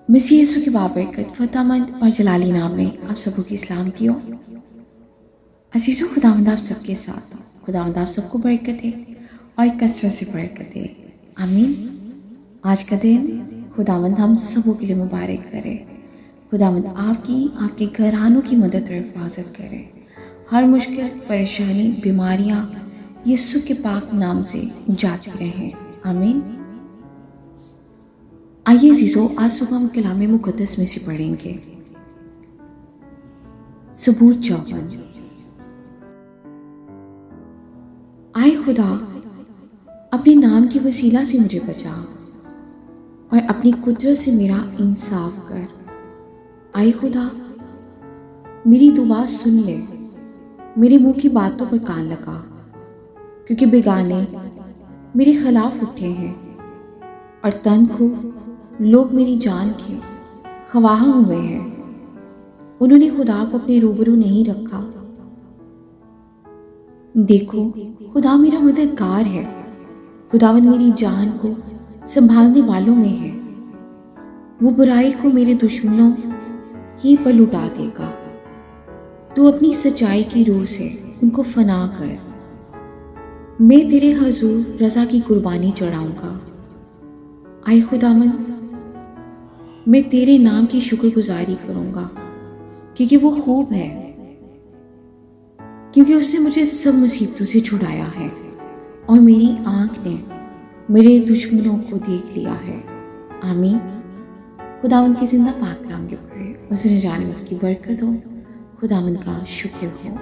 मसीह यीशु की बाबरकत फ़तामंद और जलाली नाम में आप सबों की सलामती हो। अज़ीज़ों, खुदावंद आप सबके साथ हो। खुदावंद आप सबको बरकत है और कसरत से बरकत है। आमीन। आज का दिन खुदावंद हम सबों के लिए मुबारक करे। खुदावंद आपके घरानों की मदद और हिफाजत करे। हर मुश्किल, परेशानी, बीमारियाँ यीशु के पाक नाम से जाती रहें। आमीन। आइए अज़ीज़ों, आज सुबह हम कलाम मुक़द्दस में से पढ़ेंगे सबूत 54। आए खुदा, अपने नाम की वसीला से मुझे बचा और अपनी कुदरत से मेरा इंसाफ कर। आए खुदा, मेरी दुआ सुन ले, मेरे मुंह की बातों पर कान लगा, क्योंकि बेगाने मेरे खिलाफ उठे हैं और तन को लोग मेरी जान के खवाह हुए हैं। उन्होंने खुदा को अपने रूबरू नहीं रखा। देखो, खुदा मेरा मददगार है। खुदावंद मेरी जान को संभालने वालों में है। वो बुराई को मेरे दुश्मनों ही पर लुटा देगा। तू अपनी सच्चाई की रूह से उनको फना कर। मैं तेरे हजूर रज़ा की कुर्बानी चढ़ाऊंगा। आए खुदावंद, मैं तेरे नाम की शुक्रगुजारी करूंगा, क्योंकि वो खूब है, क्योंकि उसने मुझे सब मुसीबतों से छुड़ाया है और मेरी आंख ने मेरे दुश्मनों को देख लिया है। आमीन। खुदावंद की जिंदा पाक नाम के पढ़े उसने जाने उसकी बरकत हो। खुदावंद का शुक्र हो।